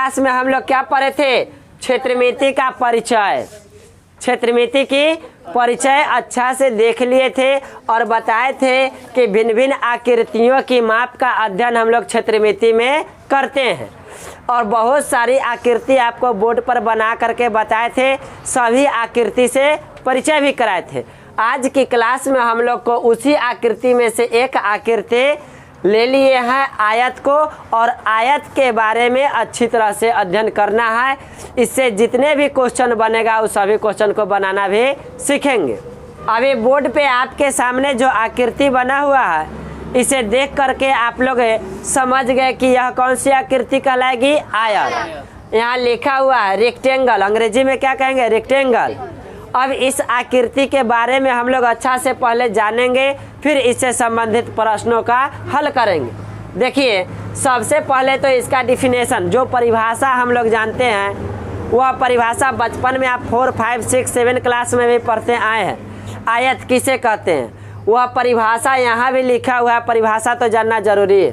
Class में हम लोग क्या पढ़े थे? क्षेत्रमिति का परिचय, क्षेत्रमिति की परिचय अच्छा से देख लिए थे और बताए थे कि भिन्न भिन्न आकृतियों की माप का अध्ययन हम लोग क्षेत्रमिति में करते हैं और बहुत सारी आकृति आपको बोर्ड पर बना करके बताए थे, सभी आकृति से परिचय भी कराए थे। आज की क्लास में हम लोग को उसी आकृति में से एक आकृति ले लिए हैं आयत को, और आयत के बारे में अच्छी तरह से अध्ययन करना है। इससे जितने भी क्वेश्चन बनेगा उस सभी क्वेश्चन को बनाना भी सीखेंगे। अभी बोर्ड पे आपके सामने जो आकृति बना हुआ है इसे देख करके आप लोग समझ गए कि यह कौन सी आकृति कहलाएगी? आयत। यहाँ लिखा हुआ है रेक्टेंगल, अंग्रेजी में क्या कहेंगे? रेक्टेंगल। अब इस आकृति के बारे में हम लोग अच्छा से पहले जानेंगे, फिर इससे संबंधित प्रश्नों का हल करेंगे। देखिए, सबसे पहले तो इसका डिफिनेशन, जो परिभाषा हम लोग जानते हैं वह परिभाषा बचपन में आप 4, 5, 6, 7 क्लास में भी पढ़ते आए हैं। आयत किसे कहते हैं वह परिभाषा यहाँ भी लिखा हुआ है, परिभाषा तो जानना जरूरी है।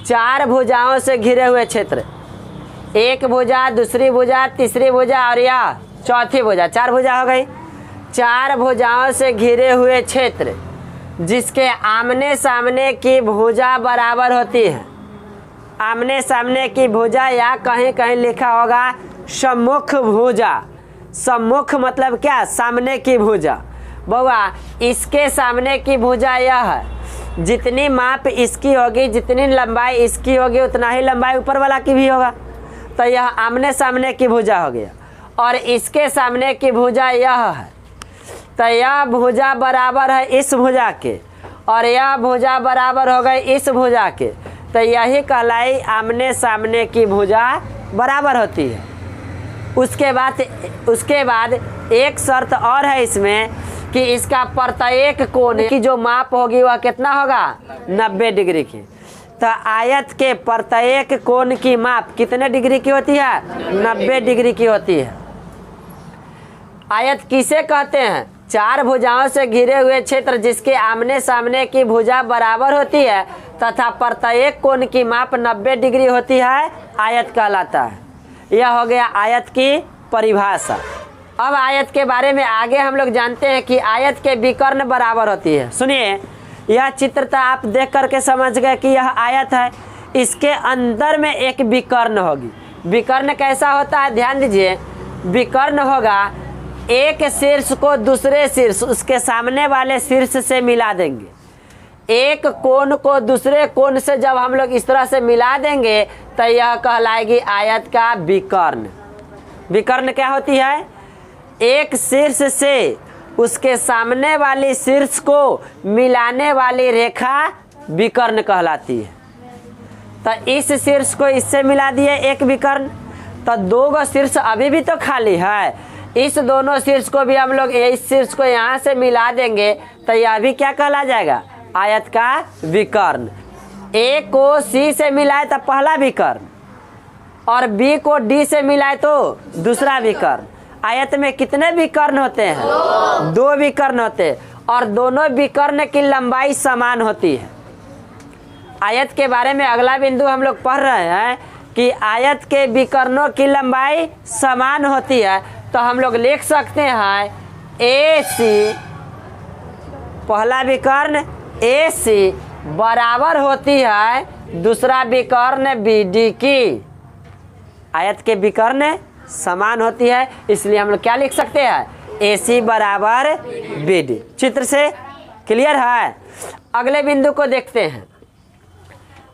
4 भुजाओं से घिरे हुए क्षेत्र, एक भुजा, दूसरी भुजा, तीसरी भुजा और यह चौथी भुजा, 4 भुजा हो गई। 4 भुजाओं से घिरे हुए क्षेत्र जिसके आमने सामने की भुजा बराबर होती है। आमने सामने की भुजा, या कहीं कहीं लिखा होगा सम्मुख भुजा। सम्मुख मतलब क्या? सामने की भुजा। बउआ, इसके सामने की भुजा यह है, जितनी माप इसकी होगी, जितनी लंबाई इसकी होगी, उतना ही लंबाई ऊपर वाला की भी होगा। तो यह आमने सामने की भुजा हो गया। और इसके सामने की भुजा यह है, तो यह भुजा बराबर है इस भुजा के, और यह भुजा बराबर हो गई इस भुजा के। तो यही कहलाई आमने सामने की भुजा बराबर होती है। उसके बाद एक शर्त और है इसमें कि इसका प्रत्येक कोण की जो माप होगी वह कितना होगा? 90 डिग्री की। तो आयत के प्रत्येक कोण की माप कितने डिग्री की होती है? 90 डिग्री की होती है। आयत किसे कहते हैं? 4 भुजाओं से घिरे हुए क्षेत्र जिसके आमने सामने की भुजा बराबर होती है तथा प्रत्येक कोण की माप 90 डिग्री होती है, आयत कहलाता है। यह हो गया आयत की परिभाषा। अब आयत के बारे में आगे हम लोग जानते हैं कि आयत के विकर्ण बराबर होती है। सुनिए, यह चित्र तो आप देख करके समझ गए कि यह आयत है। इसके अंदर में एक विकर्ण होगी। विकर्ण कैसा होता है? ध्यान दीजिए, विकर्ण होगा एक शीर्ष को दूसरे शीर्ष, उसके सामने वाले शीर्ष से मिला देंगे। एक कोण को दूसरे कोण से जब हम लोग इस तरह से मिला देंगे तो यह कहलाएगी आयत का विकर्ण। विकर्ण क्या होती है? एक शीर्ष से उसके सामने वाली शीर्ष को मिलाने वाली रेखा विकर्ण कहलाती है। तो इस शीर्ष को इससे मिला दिए एक विकर्ण, तो 2 शीर्ष अभी भी तो खाली है। इस दोनों शीर्ष को भी हम लोग इस शीर्ष को यहाँ से मिला देंगे तो यह भी क्या कहला जाएगा? आयत का विकर्ण। ए को सी से मिलाए तो पहला विकर्ण, और बी को डी से मिलाए तो दूसरा विकर्ण। आयत में कितने विकर्ण होते हैं? 2 विकर्ण होते हैं, और दोनों विकर्ण की लंबाई समान होती है। आयत के बारे में अगला बिंदु हम लोग पढ़ रहे हैं कि आयत के विकर्णों की लंबाई समान होती है। तो हम लोग लिख सकते हैं ए सी, पहला विकर्ण ए सी बराबर होती है दूसरा विकर्ण बी डी की। आयत के विकर्ण समान होती है, इसलिए हम लोग क्या लिख सकते हैं? ए सी बराबर बी डी। चित्र से क्लियर है? अगले बिंदु को देखते हैं।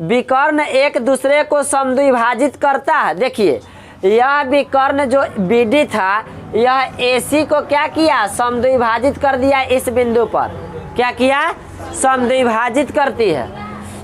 विकर्ण एक दूसरे को समद्विभाजित करता है। देखिए, यह विकर्ण जो BD था, यह AC को क्या किया? समद्विभाजित कर दिया। इस बिंदु पर क्या किया? समद्विभाजित करती है।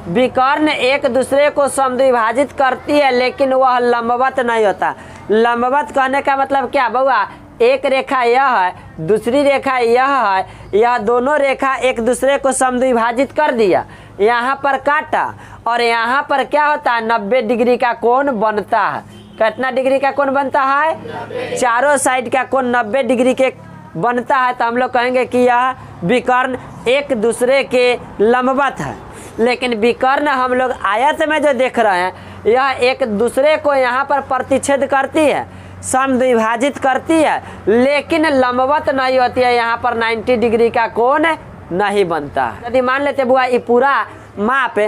विकर्ण एक दूसरे को समद्विभाजित करती है, लेकिन वह लंबवत नहीं होता। लंबवत कहने का मतलब क्या बउआ? एक रेखा यह है, दूसरी रेखा यह है, यह दोनों रेखा एक दूसरे को समद्विभाजित कर दिया, यहाँ पर काटा, और यहाँ पर क्या होता है? 90 डिग्री का कोण बनता है। कितना डिग्री का कोण बनता है? चारों साइड का कोण 90 डिग्री के बनता है। तो हम लोग कहेंगे कि यह विकर्ण एक दूसरे के लंबवत है। लेकिन विकर्ण हम लोग आयत में जो देख रहे हैं, यह एक दूसरे को यहाँ पर प्रतिच्छेद करती है, समद्विभाजित करती है, लेकिन लंबवत नहीं होती है। यहाँ पर 90 डिग्री का कोण नहीं बनता है। यदि मान लेते बुआ ये पूरा माप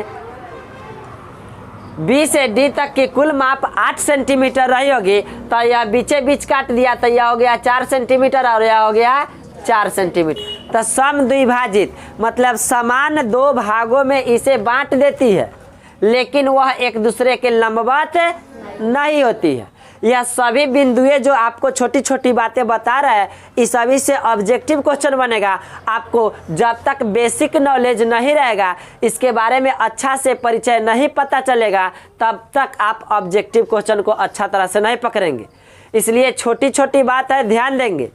बी से डी तक की कुल माप 8 सेंटीमीटर रही होगी, तो यह बीचे बीच काट दिया तो यह हो गया 4 सेंटीमीटर और यह हो गया 4 सेंटीमीटर। तो समद्विभाजित मतलब समान दो भागों में इसे बांट देती है, लेकिन वह एक दूसरे के लंबवत नहीं होती है। यह सभी बिंदुएं जो आपको छोटी छोटी बातें बता रहा है, इस सभी से ऑब्जेक्टिव क्वेश्चन बनेगा। आपको जब तक बेसिक नॉलेज नहीं रहेगा, इसके बारे में अच्छा से परिचय नहीं पता चलेगा, तब तक आप ऑब्जेक्टिव क्वेश्चन को अच्छा तरह से नहीं पकड़ेंगे। इसलिए छोटी छोटी बात है, ध्यान देंगे।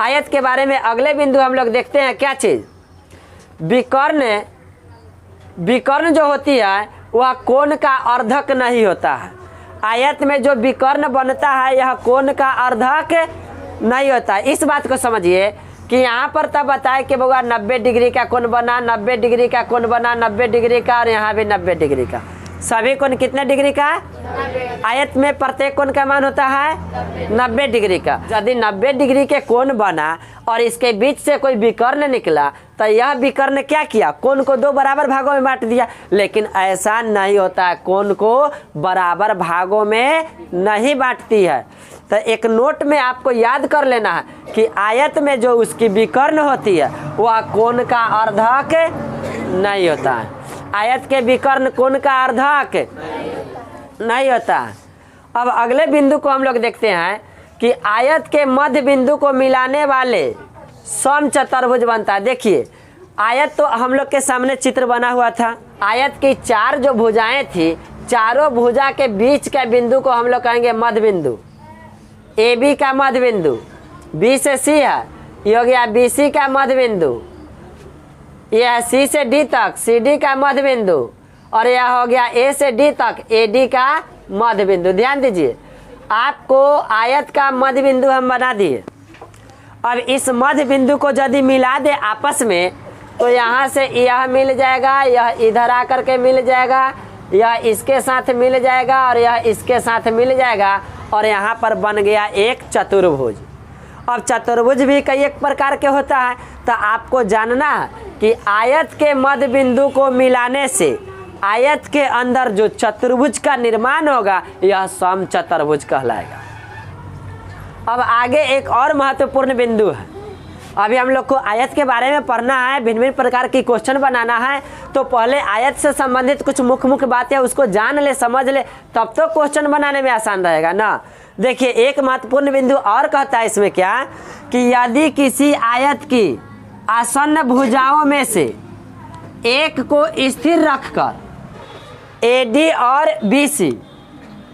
आयत के बारे में अगले बिंदु हम लोग देखते हैं क्या चीज, विकर्ण। विकर्ण जो होती है वह कोण का अर्धक नहीं होता है। आयत में जो विकर्ण बनता है यह कोण का अर्धक नहीं होता। इस बात को समझिए कि यहाँ पर तब बताए कि बउआ 90 डिग्री का कोण बना, 90 डिग्री का कोण बना, 90 डिग्री का, और यहाँ भी 90 डिग्री का। सभी कोण कितने डिग्री का? आयत में प्रत्येक कोण का मान होता है 90 डिग्री का। यदि 90 डिग्री के कोण बना और इसके बीच से कोई विकर्ण निकला, तो यह विकर्ण क्या किया? कोण को दो बराबर भागों में बांट दिया। लेकिन ऐसा नहीं होता है, कोण को बराबर भागों में नहीं बांटती है। तो एक नोट में आपको याद कर लेना है कि आयत में जो उसकी विकर्ण होती है वह कोण का अर्धक नहीं होता है। आयत के विकर्ण कोण का अर्धक नहीं होता। अब अगले बिंदु को हम लोग देखते हैं कि आयत के मध्य बिंदु को मिलाने वाले समचतुर्भुज बनता है। देखिए आयत तो हम लोग के सामने चित्र बना हुआ था। आयत की 4 जो भुजाएं थी, चारों भुजा के बीच के बिंदु को हम लोग कहेंगे मध्य बिंदु। ए बी का मध्य बिंदु, बी से सी है, ये हो गया बी सी का मध्य बिंदु। यह है सी से डी तक, सी डी का मध्य बिंदु, और यह हो गया ए से डी तक, ए डी का मध्य बिंदु। ध्यान दीजिए, आपको आयत का मध्य बिंदु हम बना दिए। अब इस मध्य बिंदु को यदि मिला दे आपस में, तो यहाँ से यह मिल जाएगा, यह इधर आकर के मिल जाएगा, यह इसके साथ मिल जाएगा, और यह इसके साथ मिल जाएगा, और यहाँ पर बन गया एक चतुर्भुज। अब चतुर्भुज भी कई एक प्रकार के होता है, तो आपको जानना है कि आयत के मध्य बिंदु को मिलाने से आयत के अंदर जो चतुर्भुज का निर्माण होगा यह समचतुर्भुज कहलाएगा। अब आगे एक और महत्वपूर्ण बिंदु है। अभी हम लोग को आयत के बारे में पढ़ना है, भिन्न भिन्न प्रकार की क्वेश्चन बनाना है, तो पहले आयत से संबंधित कुछ मुख्य मुख्य बातें उसको जान ले, समझ ले, तब तो क्वेश्चन बनाने में आसान रहेगा ना। देखिए एक महत्वपूर्ण बिंदु और कहता है इसमें क्या, कि यदि किसी आयत की आसन्न भुजाओं में से एक को स्थिर रखकर एडी और बीसी,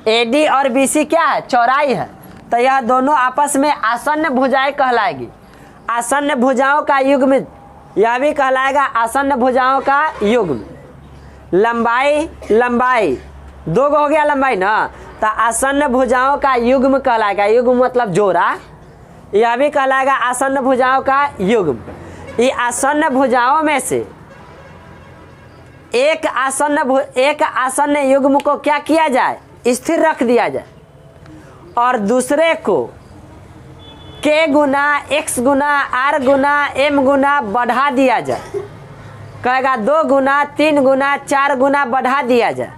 एडी और बीसी क्या है? चौड़ाई है, तो यह दोनों आपस में आसन्न भुजाएं कहलाएगी। आसन्न भुजाओं का युग्म यह भी कहलाएगा आसन्न भुजाओं का युग्म। लंबाई, लंबाई दो हो गया लंबाई ना, तो आसन्न भुजाओं का युग्म कहलाएगा। युग्म मतलब जोड़ा, यह भी कहलाएगा आसन्न भुजाओं का युग्म। ये आसन्न भुजाओं में से एक आसन्न युग्म को क्या किया जाए? स्थिर रख दिया जाए, और दूसरे को के गुना एक्स गुना आर गुना एम गुना बढ़ा दिया जाए। कहेगा 2 गुना 3 गुना 4 गुना बढ़ा दिया जाए,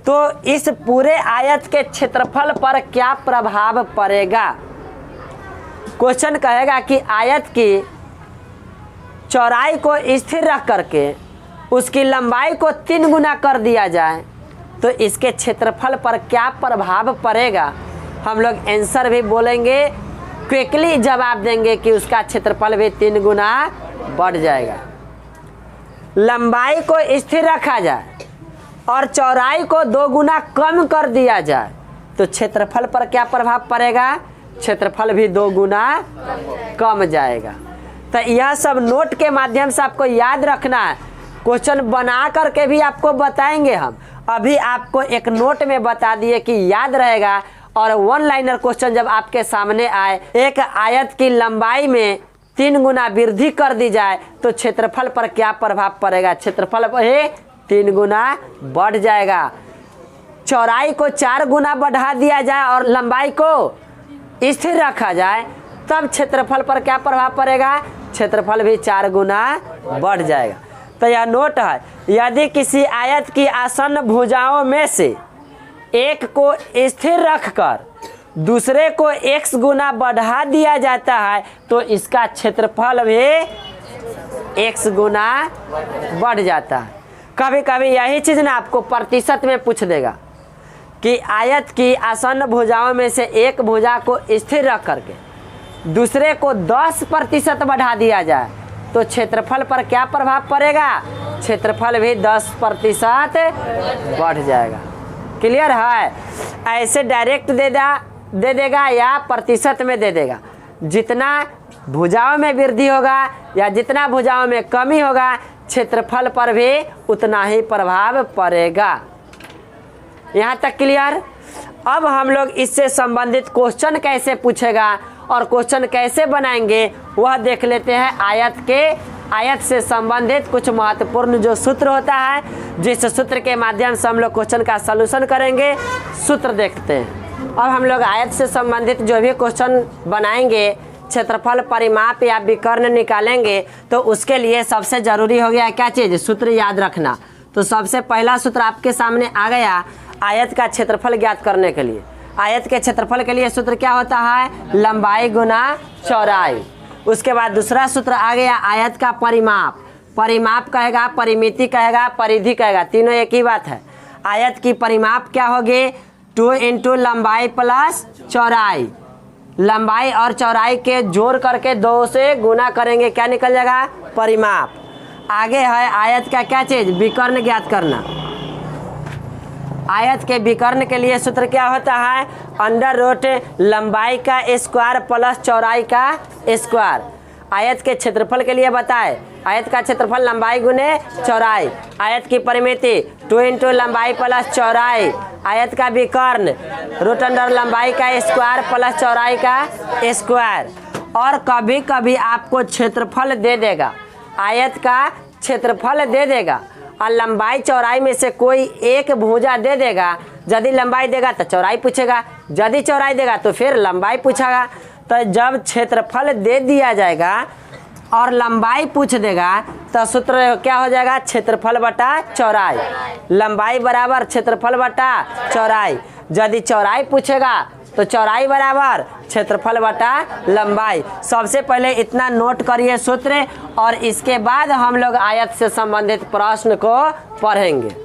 तो इस पूरे आयत के क्षेत्रफल पर क्या प्रभाव पड़ेगा? क्वेश्चन कहेगा कि आयत की चौड़ाई को स्थिर रख करके उसकी लंबाई को 3 गुना कर दिया जाए, तो इसके क्षेत्रफल पर क्या प्रभाव पड़ेगा? हम लोग आंसर भी बोलेंगे, क्विकली जवाब देंगे कि उसका क्षेत्रफल भी 3 गुना बढ़ जाएगा। लंबाई को स्थिर रखा जाए और चौड़ाई को 2 गुना कम कर दिया जाए, तो क्षेत्रफल पर क्या प्रभाव पड़ेगा? क्षेत्रफल भी 2 गुना कम जाएगा। तो यह सब नोट के माध्यम से आपको याद रखना है। क्वेश्चन बना करके भी आपको बताएंगे हम, अभी आपको एक नोट में बता दिए कि याद रहेगा। और 1 लाइनर क्वेश्चन जब आपके सामने आए, एक आयत की लंबाई में 3 गुना वृद्धि कर दी जाए, तो क्षेत्रफल पर क्या प्रभाव पड़ेगा? क्षेत्रफल पर 3 गुना बढ़ जाएगा। चौड़ाई को 4 गुना बढ़ा दिया जाए और लंबाई को स्थिर रखा जाए, तब क्षेत्रफल पर क्या प्रभाव पड़ेगा? क्षेत्रफल भी 4 गुना बढ़ जाएगा। तो यह नोट है, यदि किसी आयत की आसन्न भुजाओं में से एक को स्थिर रखकर दूसरे को x गुना बढ़ा दिया जाता है तो इसका क्षेत्रफल भी x गुना बढ़ जाता है। कभी कभी यही चीज़ ना आपको प्रतिशत में पूछ देगा कि आयत की आसन्न भुजाओं में से एक भुजा को स्थिर रख करके दूसरे को 10% बढ़ा दिया जाए तो क्षेत्रफल पर क्या प्रभाव पड़ेगा? क्षेत्रफल भी 10% बढ़ जाएगा। क्लियर है? ऐसे डायरेक्ट दे देगा या प्रतिशत में दे देगा। जितना भुजाओं में वृद्धि होगा या जितना भुजाओं में कमी होगा, क्षेत्रफल पर भी उतना ही प्रभाव पड़ेगा। यहाँ तक क्लियर? अब हम लोग इससे संबंधित क्वेश्चन कैसे पूछेगा और क्वेश्चन कैसे बनाएंगे वह देख लेते हैं। आयत से संबंधित कुछ महत्वपूर्ण जो सूत्र होता है, जिस सूत्र के माध्यम से हम लोग क्वेश्चन का सलूशन करेंगे, सूत्र देखते हैं। अब हम लोग आयत से संबंधित जो भी क्वेश्चन बनाएंगे, क्षेत्रफल, परिमाप या विकर्ण निकालेंगे, तो उसके लिए सबसे जरूरी हो गया क्या चीज़? सूत्र याद रखना। तो सबसे पहला सूत्र आपके सामने आ गया आयत का क्षेत्रफल ज्ञात करने के लिए। आयत के क्षेत्रफल के लिए सूत्र क्या होता है? लंबाई गुना चौड़ाई। उसके बाद दूसरा सूत्र आ गया आयत का परिमाप। परिमाप कहेगा, परिमिति कहेगा, परिधि कहेगा, तीनों एक ही बात है। आयत की परिमाप क्या होगी? 2 × लंबाई प्लस चौड़ाई। लंबाई और चौड़ाई के जोड़ करके 2 से गुना करेंगे, क्या निकल जाएगा? परिमाप। आगे है आयत का क्या चीज़? विकर्ण ज्ञात करना। आयत के विकर्ण के लिए सूत्र क्या होता है? √, लंबाई का स्क्वायर प्लस चौड़ाई का स्क्वायर। आयत के क्षेत्रफल के लिए बताए, आयत का क्षेत्रफल लंबाई गुने चौड़ाई। आयत की परिमिति 2 × लंबाई प्लस चौड़ाई। आयत का विकर्ण √, लंबाई का स्क्वायर प्लस चौड़ाई का स्क्वायर। और कभी कभी आपको क्षेत्रफल दे देगा, आयत का क्षेत्रफल दे देगा और लंबाई चौड़ाई में से कोई एक भुजा दे देगा। यदि लंबाई देगा तो चौड़ाई पूछेगा, यदि चौड़ाई देगा तो फिर लंबाई पूछेगा। तो जब क्षेत्रफल दे दिया जाएगा और लंबाई पूछ देगा तो सूत्र क्या हो जाएगा? क्षेत्रफल बटा चौड़ाई। लंबाई बराबर क्षेत्रफल बटा चौड़ाई। यदि चौड़ाई पूछेगा तो चौड़ाई बराबर क्षेत्रफल बटा लंबाई। सबसे पहले इतना नोट करिए सूत्र, और इसके बाद हम लोग आयत से संबंधित प्रश्न को पढ़ेंगे।